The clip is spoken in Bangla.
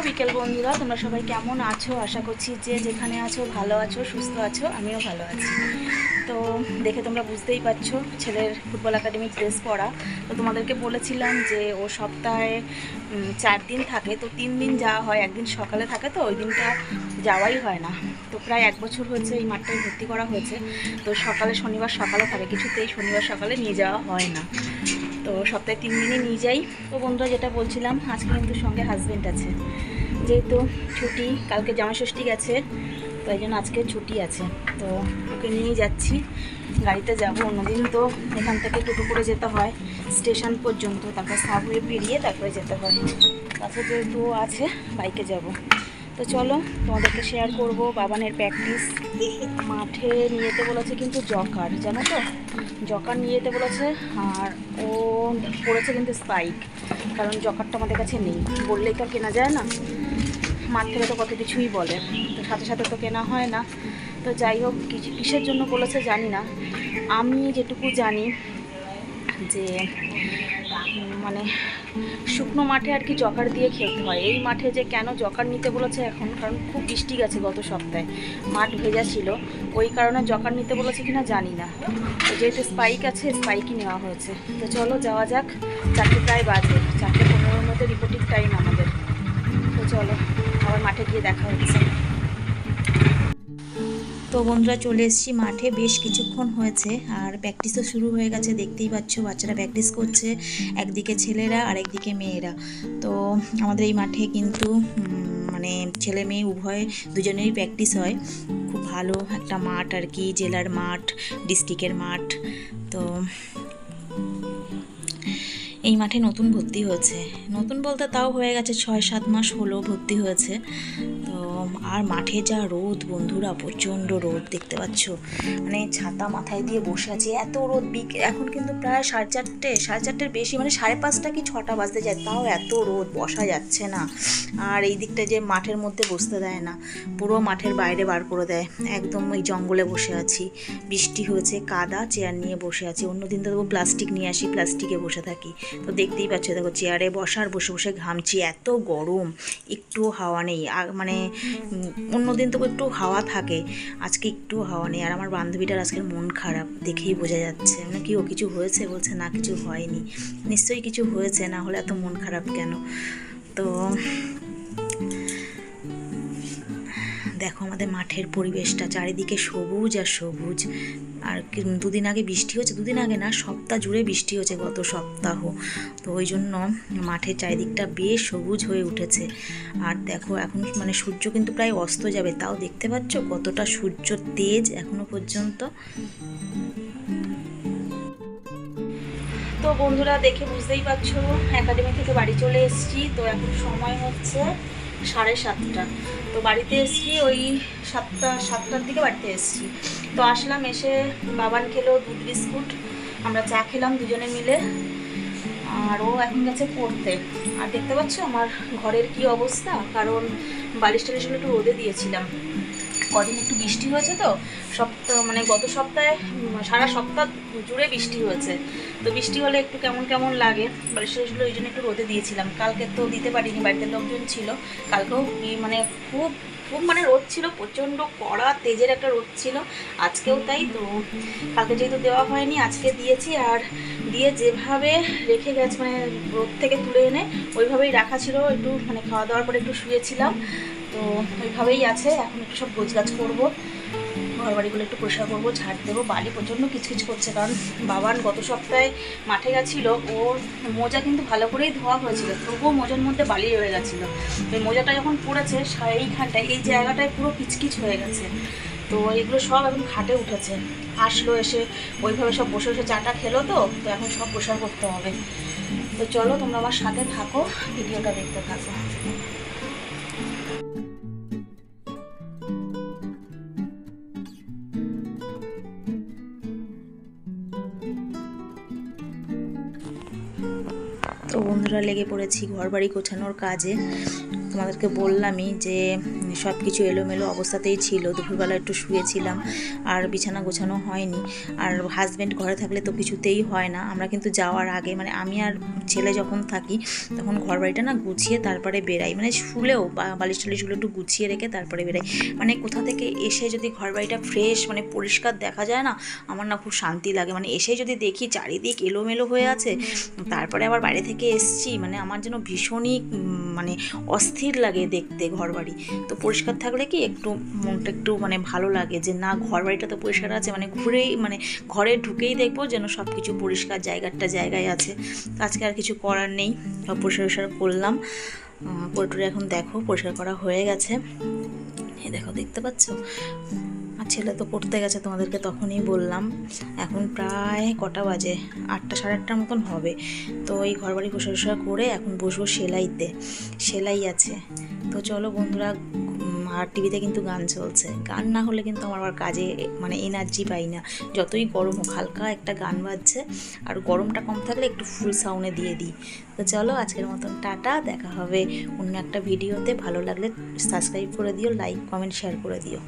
বিকেল বন্ধুরা, তোমরা সবাই কেমন আছো? আশা করছি যে যেখানে আছো ভালো আছো, সুস্থ আছো। আমিও ভালো আছি। তো দেখে তোমরা বুঝতেই পারছো ছেলের ফুটবল একাডেমিক ড্রেস পরা। তো তোমাদেরকে বলেছিলাম যে ও সপ্তাহে 4 দিন থাকে, তো 3 দিন যাওয়া হয়, একদিন সকালে থাকে, তো ওই দিনটা যাওয়াই হয় না। তো প্রায় 1 বছর হয়েছে এই মাঠটায় ভর্তি করা হয়েছে। তো সকালে শনিবার সকালে থাকে, কিছুতেই শনিবার সকালে নিয়ে যাওয়া হয় না। তো সপ্তাহে 3 দিনই নিয়ে যাই। তো বন্ধুরা, যেটা বলছিলাম, আজকে কিন্তু সঙ্গে হাজব্যান্ড আছে, যেহেতু ছুটি, কালকে জামাইষষ্ঠী গেছে, তাই জন্য আজকে ছুটি আছে। তো ওকে নিয়ে যাচ্ছি, গাড়িতে যাব। অন্যদিন তো এখান থেকে টোটো করে যেতে হয় স্টেশন পর্যন্ত, তারপর সাবওয়ে পেরিয়ে তারপরে যেতে হয়। কাছে যেহেতু আছে, বাইকে যাব। তো চলো তোমাদেরকে শেয়ার করব বাবানের প্র্যাকটিস। মাঠে নিয়ে যেতে বলেছে কিন্তু জকার, জানো তো, জকার নিয়ে যেতে বলেছে। আর ও পড়েছে কিন্তু স্পাইক, কারণ জকারটা আমাদের কাছে নেই, বললেই তো কেনা যায় না। মাঠ থেকে তো কত কিছুই বলে, তো সাথে সাথে তো কেনা হয় না। তো যাই হোক, কিসের জন্য বলেছে জানি না। আমি যেটুকু জানি যে মানে শুকনো মাঠে আর কি জকার দিয়ে খেলতে হয়। এই মাঠে যে কেন জকার নিতে বলেছে এখন, কারণ খুব বৃষ্টি গেছে গত সপ্তাহে, মাঠ ভেজা ছিল, ওই কারণে জকার নিতে বলেছে কিনা জানি না। তো যেহেতু স্পাইক আছে, স্পাইকই নেওয়া হয়েছে। তো চলো যাওয়া যাক। 4টে প্রায় বাজে, 4:15-র মধ্যে রিপোর্টিং টাইম আমাদের। তো চলো আবার মাঠে গিয়ে দেখা হচ্ছে। তো বন্ধুরা, চলে এসেছি মাঠে, বেশ কিছুক্ষণ হয়েছে, আর প্র্যাকটিসও শুরু হয়ে গেছে। দেখতেই পাচ্ছ বাচ্চারা প্র্যাকটিস করছে, একদিকে ছেলেরা আর একদিকে মেয়েরা। তো আমাদের এই মাঠে কিন্তু মানে ছেলে মেয়ে উভয় দুজনেরই প্র্যাকটিস হয়। খুব ভালো একটা মাঠ আর কি, জেলার মাঠ, ডিস্ট্রিক্টের মাঠ। তো এই মাঠে নতুন ভর্তি হয়েছে, নতুন বলতে তাও হয়ে গেছে 6-7 মাস হলো ভর্তি হয়েছে। তো আর মাঠে যা রোদ বন্ধুরা, প্রচণ্ড রোদ, দেখতে পাচ্ছ। মানে ছাতা মাথায় দিয়ে বসে আছি, এত রোদ। এখন কিন্তু প্রায় 4:30 বেশি, মানে 5:30 কি 6টা বাজতে যায়, তাও এত রোদ, বসা যাচ্ছে না। আর এই দিকটা যে মাঠের মধ্যে বসতে দেয় না, পুরো মাঠের বাইরে বার করে দেয়। একদম ওই জঙ্গলে বসে আছি, বৃষ্টি হয়েছে, কাদা, চেয়ার নিয়ে বসে আছি। অন্যদিন তো দেখো প্লাস্টিক নিয়ে আসি, প্লাস্টিকে বসে থাকি। তো দেখতেই পাচ্ছ, দেখো চেয়ারে বসার, বসে বসে ঘামছি, এত গরম, একটুও হাওয়া নেই। মানে অন্যদিন তো একটু হাওয়া থাকে, আজকে একটু হাওয়া নেই। আর আমার বান্ধবীটার আজকের মন খারাপ, দেখেই বোঝা যাচ্ছে। মানে কি, ও কিছু হয়েছে? বলছে না, কিছু হয়নি। নিশ্চয়ই কিছু হয়েছে, না হলে এত মন খারাপ কেন? তো দেখো আমাদের মাঠের পরিবেশটা, চারিদিকে সবুজ আর সবুজ। আর দুদিন আগে বৃষ্টি হচ্ছে, দুদিন আগে না, সপ্তাহ জুড়ে বৃষ্টি হচ্ছে গত সপ্তাহ। তো ওই জন্য মাঠের চারিদিকটা বেশ সবুজ হয়ে উঠেছে। আর দেখো এখন মানে সূর্য কিন্তু প্রায় অস্ত যাবে, তাও দেখতে পাচ্ছ কতটা সূর্য তেজ এখনো পর্যন্ত। তো বন্ধুরা, দেখে বুঝতেই পারছো একাডেমি থেকে বাড়ি চলে এসেছি। তো এখন সময় হচ্ছে 7:30। তো বাড়িতে এসেছি ওই 7টার দিকে বাড়িতে এসেছি। তো আসলাম, এসে বাবান খেলো দুধ বিস্কুট, আমরা চা খেলাম দুজনে মিলে। আর ও এখন গেছে পড়তে। আর দেখতে পাচ্ছ আমার ঘরের কি অবস্থা, কারণ বালিশ টালিশগুলো একটু রোদে দিয়েছিলাম। কদিন একটু বৃষ্টি হয়েছে, তো সপ্তাহ মানে গত সপ্তাহে সারা সপ্তাহ জুড়ে বৃষ্টি হয়েছে। তো বৃষ্টি হলে একটু কেমন কেমন লাগে, বালিশ টালিশগুলো ওই জন্য একটু রোদে দিয়েছিলাম। কালকে তো দিতে পারিনি, বাড়িতে লোকজন ছিল। কালকেও মানে খুব খুব মানে রোদ ছিল, প্রচণ্ড কড়া তেজের একটা রোদ ছিল। আজকেও তাই। তো কালকে যেহেতু দেওয়া হয়নি, আজকে দিয়েছি। আর দিয়ে যেভাবে রেখে গেছে, মানে রোদ থেকে তুলে এনে ওইভাবেই রাখা ছিল। একটু মানে খাওয়া দাওয়ার পরে একটু শুয়েছিলাম, তো ওইভাবেই আছে। এখন একটু সব গোছগাছ করবো, ঘর বাড়িগুলো একটু পরিষ্কার করবো, ঝাড় দেবো। বালি প্রচণ্ড কিচকিচ করছে, কারণ বাবান গত সপ্তাহে মাঠে গেছিলো, ওর মোজা কিন্তু ভালো করেই ধোয়া হয়েছিল, তবুও মোজার মধ্যে বালি রয়ে গেছিলো। ওই মোজাটা যখন পড়েছে, এইখানটায় এই জায়গাটায় পুরো কিচকিচ হয়ে গেছে। তো এগুলো সব এখন খাটে উঠেছে। আসলো, এসে ওইভাবে সব বসে বসে চাটা খেলো। তো এখন সব পরিষ্কার করতে হবে। তো চলো তোমরা আমার সাথে থাকো, ভিডিওটা দেখতে থাকো। তো বন্ধুরা, লেগে পড়েছি ঘর বাড়ি গোছানোর কাজে। তোমাদেরকে বললামই যে সব কিছু এলোমেলো অবস্থাতেই ছিল, দুপুরবেলা একটু শুয়েছিলাম আর বিছানা গোছানো হয়নি। আর হাজব্যান্ড ঘরে থাকলে তো কিছুতেই হয় না। আমরা কিন্তু যাওয়ার আগে মানে আমি আর ছেলে যখন থাকি তখন ঘর বাড়িটা না গুছিয়ে তারপরে বেরাই, মানে শুলেও বালিশ টালিশগুলো একটু গুছিয়ে রেখে তারপরে বেরাই। মানে কোথা থেকে এসে যদি ঘর বাড়িটা ফ্রেশ মানে পরিষ্কার দেখা যায় না, আমার না খুব শান্তি লাগে। মানে এসে যদি দেখি চারিদিক এলোমেলো হয়ে আছে, তারপরে আবার বাইরে থেকে এসছি, মানে আমার যেন ভীষণই মানে অস্থির লাগে দেখতে ঘর বাড়ি। তো পরিষ্কার থাকলে কি একটু মনটা একটু মানে ভালো লাগে যে না ঘর বাড়িটা তো পরিষ্কার আছে, মানে ঘুরেই মানে ঘরে ঢুকেই দেখবো যেন সব কিছু পরিষ্কার, জায়গাটা জায়গায় আছে। আজকে আর কিছু করার নেই, পরিষ্কার করলাম। করে এখন দেখো পরিষ্কার করা হয়ে গেছে, এই দেখো দেখতে পাচ্ছ। আর ছেলে তো পড়তে গেছে, তোমাদেরকে তখনই বললাম। এখন প্রায় কটা বাজে, 8টা সাড়ে 8টার মতন হবে। তো এই ঘরবাড়ি পরিষ্কার করে এখন বসবো সেলাইতে, সেলাই আছে। তো চলো বন্ধুরা, আর টিভিতে কিন্তু গান চলছে, গান না হলে কিন্তু আমার আবার কাজে মানে এনার্জি পাই না। যতই গরম হোক হালকা একটা গান বাজছে, আর গরমটা কম থাকলে একটু ফুল সাউন্ডে দিয়ে দিই। তো চলো আজকের মতন টাটা, দেখা হবে অন্য একটা ভিডিওতে। ভালো লাগলে সাবস্ক্রাইব করে দিও, লাইক কমেন্ট শেয়ার করে দিও।